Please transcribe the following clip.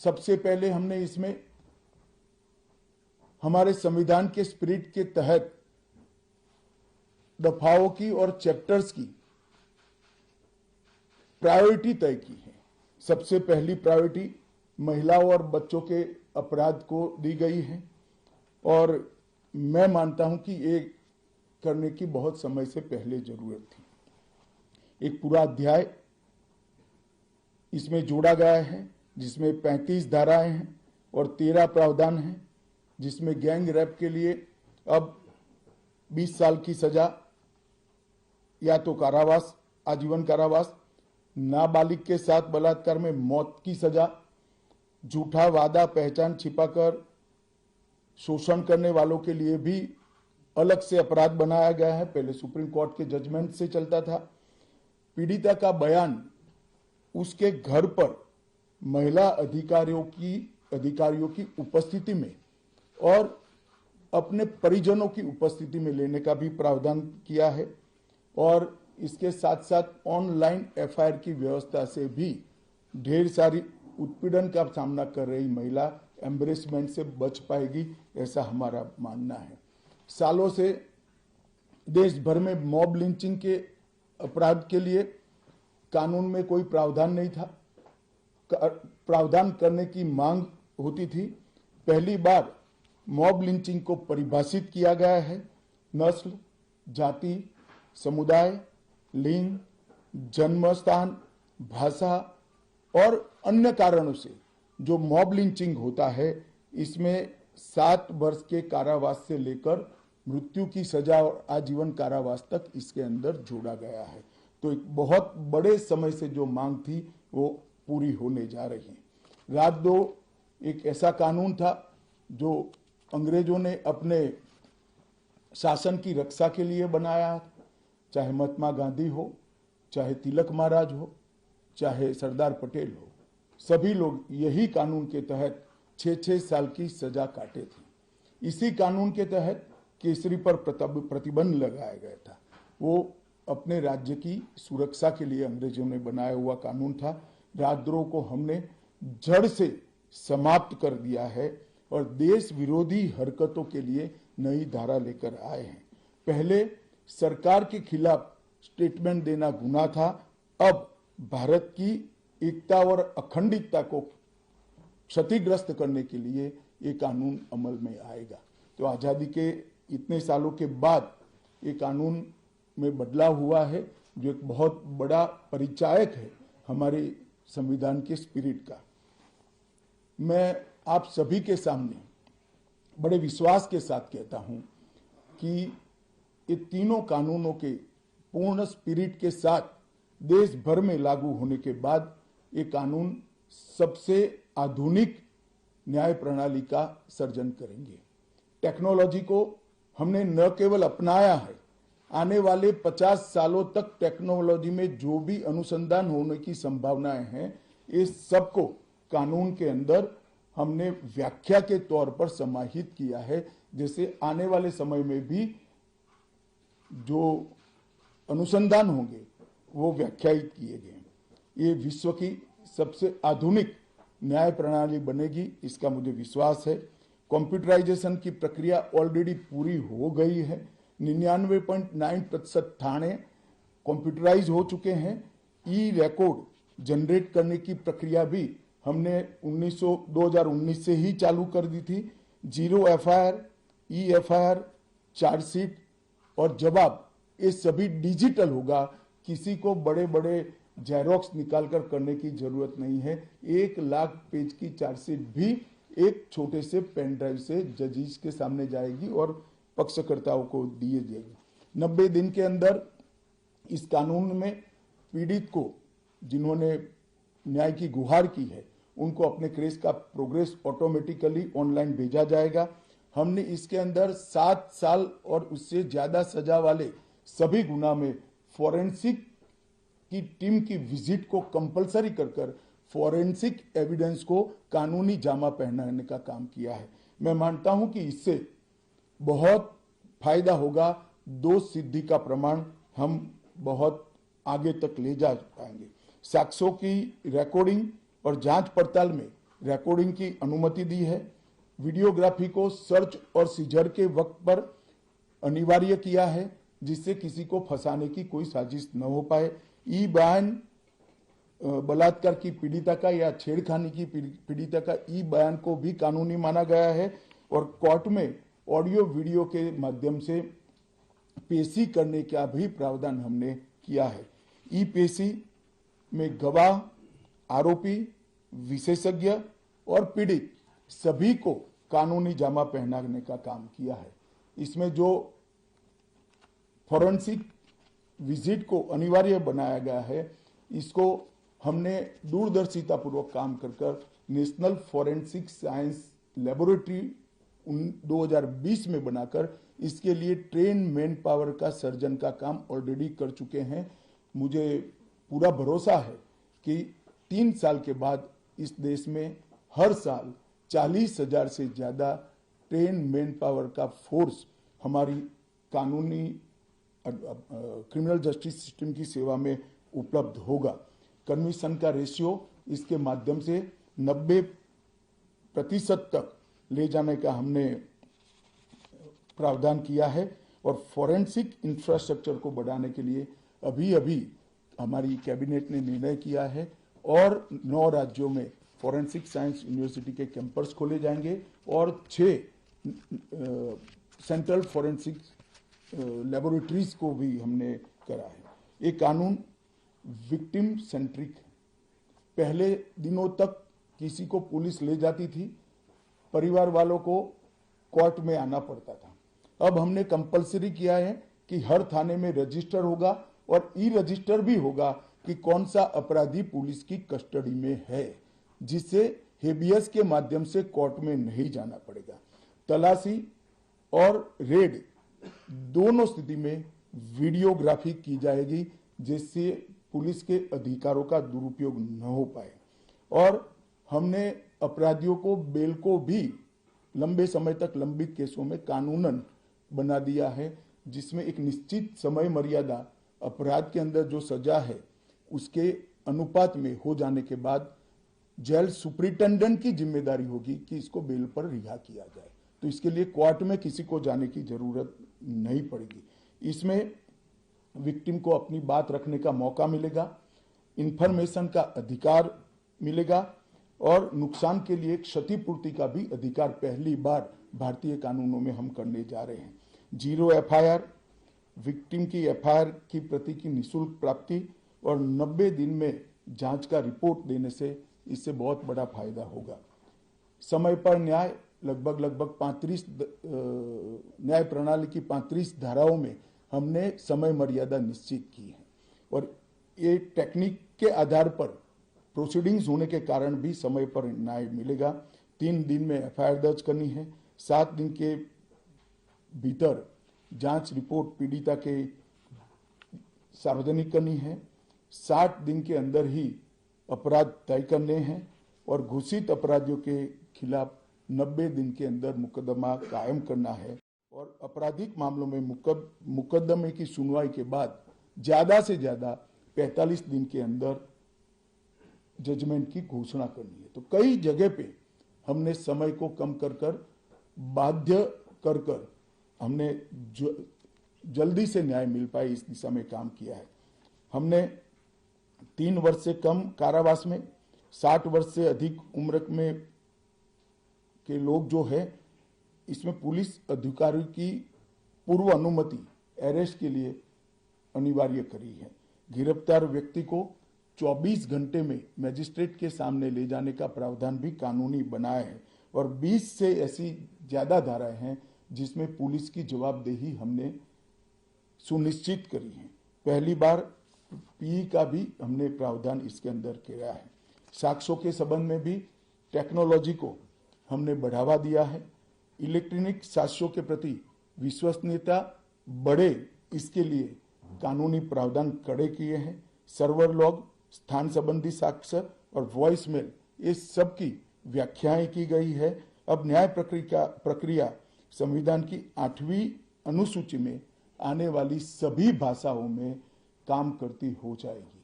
सबसे पहले हमने इसमें हमारे संविधान के स्पिरिट के तहत दफाओं की और चैप्टर्स की प्रायोरिटी तय की है। सबसे पहली प्रायोरिटी महिलाओं और बच्चों के अपराध को दी गई है और मैं मानता हूं कि ये करने की बहुत समय से पहले जरूरत थी। एक पूरा अध्याय इसमें जोड़ा गया है जिसमें 35 धाराएं हैं और 13 प्रावधान हैं, जिसमें गैंग रेप के लिए अब 20 साल की सजा या तो कारावास, आजीवन कारावास, नाबालिग के साथ बलात्कार में मौत की सजा, झूठा वादा पहचान छिपाकर शोषण करने वालों के लिए भी अलग से अपराध बनाया गया है। पहले सुप्रीम कोर्ट के जजमेंट से चलता था। पीड़िता का बयान उसके घर पर महिला अधिकारियों की उपस्थिति में और अपने परिजनों की उपस्थिति में लेने का भी प्रावधान किया है और इसके साथ साथ ऑनलाइन एफआईआर की व्यवस्था से भी ढेर सारी उत्पीड़न का सामना कर रही महिला एम्बरेसमेंट से बच पाएगी, ऐसा हमारा मानना है। सालों से देश भर में मॉब लिंचिंग के अपराध के लिए कानून में कोई प्रावधान नहीं था। प्रावधान करने की मांग होती थी। पहली बार मॉब लिंचिंग को परिभाषित किया गया है। नस्ल, जाति, समुदाय, लिंग, जन्म स्थान, भाषा और अन्य कारणों से जो मॉब लिंचिंग होता है, इसमें 7 वर्ष के कारावास से लेकर मृत्यु की सजा और आजीवन कारावास तक इसके अंदर जोड़ा गया है। तो एक बहुत बड़े समय से जो मांग थी वो पूरी होने जा रही है। राजद्रोह एक ऐसा कानून था जो अंग्रेजों ने अपने शासन की रक्षा के लिए बनाया, चाहे महात्मा गांधी हो, चाहे तिलक महाराज हो, चाहे सरदार पटेल हो, सभी लोग यही कानून के तहत 6-6 साल की सजा काटे थे। इसी कानून के तहत केसरी पर प्रतिबंध लगाया गया था। वो अपने राज्य की सुरक्षा के लिए अंग्रेजों ने बनाया हुआ कानून था। राजद्रोह को हमने जड़ से समाप्त कर दिया है और देश विरोधी हरकतों के लिए नई धारा लेकर आए हैं। पहले सरकार के खिलाफ स्टेटमेंट देना गुनाह था, अब भारत की एकता और अखंडता को क्षतिग्रस्त करने के लिए ये कानून अमल में आएगा। तो आजादी के इतने सालों के बाद ये कानून में बदलाव हुआ है, जो एक बहुत बड़ा परिचायक है हमारे संविधान के स्पिरिट का। मैं आप सभी के सामने बड़े विश्वास के साथ कहता हूं कि ये तीनों कानूनों के पूर्ण स्पिरिट के साथ देश भर में लागू होने के बाद ये कानून सबसे आधुनिक न्याय प्रणाली का सर्जन करेंगे। टेक्नोलॉजी को हमने न केवल अपनाया है, आने वाले 50 सालों तक टेक्नोलॉजी में जो भी अनुसंधान होने की संभावनाएं हैं, इस सबको कानून के अंदर हमने व्याख्या के तौर पर समाहित किया है, जैसे आने वाले समय में भी जो अनुसंधान होंगे वो व्याख्यायित किए गए। ये विश्व की सबसे आधुनिक न्याय प्रणाली बनेगी, इसका मुझे विश्वास है। कंप्यूटराइजेशन की प्रक्रिया ऑलरेडी पूरी हो गई है। 99.9% थाने कंप्यूटराइज हो चुके हैं। ई रिकॉर्ड जनरेट करने की प्रक्रिया भी हमने 2019 से ही चालू कर दी थी। 0 एफआईआर, ई एफआईआर, चार्जशीट और जवाब, ये सभी डिजिटल होगा। किसी को बड़े बड़े जेरोक्स निकालकर करने की जरूरत नहीं है। 1 लाख पेज की चार्जशीट भी एक छोटे से पेन ड्राइव से जजेस के सामने जाएगी और पक्षकर्ताओं को दिए जाएगी। 90 दिन के अंदर इस कानून में पीड़ित को, जिन्होंने न्याय की गुहार की है, उनको अपने केस का प्रोग्रेस ऑटोमेटिकली ऑनलाइन भेजा जाएगा। हमने इसके अंदर 7 साल और उससे ज्यादा सजा वाले सभी गुना में फॉरेंसिक की टीम की विजिट को कंपलसरी कर फॉरेंसिक एविडेंस को कानूनी जामा पहनाने का काम किया है। मैं मानता हूं कि इससे बहुत फायदा होगा। दोष सिद्धि का प्रमाण हम बहुत आगे तक ले जा पाएंगे। साक्ष्यों की रिकॉर्डिंग और जांच पड़ताल में रिकॉर्डिंग की अनुमति दी है। वीडियोग्राफी को सर्च और सीजर के वक्त पर अनिवार्य किया है, जिससे किसी को फंसाने की कोई साजिश न हो पाए। ई बयान बलात्कार की पीड़िता का या छेड़खानी की पीड़िता का ई बयान को भी कानूनी माना गया है और कोर्ट में ऑडियो वीडियो के माध्यम से पेशी करने का भी प्रावधान हमने किया है। ई पेशी में गवाह, आरोपी, विशेषज्ञ और पीड़ित सभी को कानूनी जामा पहनाने का काम किया है। इसमें जो फॉरेंसिक विजिट को अनिवार्य बनाया गया है, इसको हमने दूरदर्शितापूर्वक काम कर नेशनल फॉरेंसिक साइंस लेबोरेटरी 2020 में बनाकर इसके लिए ट्रेन मैन पावर का सर्जन का काम ऑलरेडी कर चुके हैं। मुझे पूरा भरोसा है कि 3 साल के बाद इस देश में हर साल 40,000 से ज्यादा ट्रेन मैन पावर का फोर्स हमारी कानूनी क्रिमिनल जस्टिस सिस्टम की सेवा में उपलब्ध होगा। कन्विक्शन का रेशियो इसके माध्यम से 90% तक ले जाने का हमने प्रावधान किया है और फॉरेंसिक इंफ्रास्ट्रक्चर को बढ़ाने के लिए अभी हमारी कैबिनेट ने निर्णय किया है और 9 राज्यों में फॉरेंसिक साइंस यूनिवर्सिटी के कैंपस खोले जाएंगे और 6 सेंट्रल फॉरेंसिक लेबोरेटरीज को भी हमने करा है। ये कानून विक्टिम सेंट्रिक है। पहले दिनों तक किसी को पुलिस ले जाती थी, परिवार वालों को कोर्ट में आना पड़ता था। अब हमने कंपलसरी किया है कि हर थाने में रजिस्टर होगा और ई रजिस्टर भी होगा कि कौन सा अपराधी पुलिस की कस्टडी में है, जिससे हेबियस के माध्यम से कोर्ट में नहीं जाना पड़ेगा। तलाशी और रेड दोनों स्थिति में वीडियोग्राफी की जाएगी, जिससे पुलिस के अधिकारों का दुरुपयोग न हो पाए। और हमने अपराधियों को बेल को भी लंबे समय तक लंबित केसों में कानूनन बना दिया है, जिसमें एक निश्चित समय मर्यादा अपराध के अंदर जो सजा है उसके अनुपात में हो जाने के बाद जेल सुपरिटेंडेंट की जिम्मेदारी होगी कि इसको बेल पर रिहा किया जाए। तो इसके लिए कोर्ट में किसी को जाने की जरूरत नहीं पड़ेगी। इसमें विक्टिम को अपनी बात रखने का मौका मिलेगा, इंफॉर्मेशन का अधिकार मिलेगा और नुकसान के लिए क्षतिपूर्ति का भी अधिकार पहली बार भारतीय कानूनों में हम करने जा रहे हैं। 0 एफआईआर, विक्टिम की एफआईआर की प्रति की निःशुल्क प्राप्ति और 90 दिन में जांच का रिपोर्ट देने से इससे बहुत बड़ा फायदा होगा। समय पर न्याय, लगभग 35 न्याय प्रणाली की 35 धाराओं में हमने समय मर्यादा निश्चित की है और ये टेक्निक के आधार पर प्रोसीडिंग्स होने के कारण भी समय पर न्याय मिलेगा। 3 दिन में एफआईआर दर्ज करनी है, 7 दिन के भीतर जांच रिपोर्ट पीड़िता के सार्वजनिक करनी है, 60 दिन के अंदर ही अपराध तय करने हैं और घोषित अपराधियों के खिलाफ 90 दिन के अंदर मुकदमा कायम करना है और आपराधिक मामलों में मुकदमे की सुनवाई के बाद ज्यादा से ज्यादा 45 दिन के अंदर जजमेंट की घोषणा करनी है। तो कई जगह पे हमने समय को कम कर बाध्य कर हमने जल्दी से न्याय मिल पाए इस दिशा में काम किया है। हमने 3 वर्ष से कम कारावास में 60 वर्ष से अधिक उम्र में के लोग जो है, इसमें पुलिस अधिकारी की पूर्व अनुमति अरेस्ट के लिए अनिवार्य करी है। गिरफ्तार व्यक्ति को 24 घंटे में मजिस्ट्रेट के सामने ले जाने का प्रावधान भी कानूनी बनाया है और 20 से ऐसी ज्यादा धाराएं हैं जिसमें पुलिस की जवाबदेही हमने सुनिश्चित करी है। पहली बार पीई का भी हमने प्रावधान इसके अंदर किया है। साक्ष्यों के संबंध में भी टेक्नोलॉजी को हमने बढ़ावा दिया है। इलेक्ट्रॉनिक साक्ष्यों के प्रति विश्वसनीयता बढ़े, इसके लिए कानूनी प्रावधान कड़े किए हैं। सर्वर लॉग, स्थान संबंधी साक्ष्य और वॉइस मेल, ये सब की व्याख्याएं की गई है। अब न्याय प्रक्रिया संविधान की 8वीं अनुसूची में आने वाली सभी भाषाओं में काम करती हो जाएगी।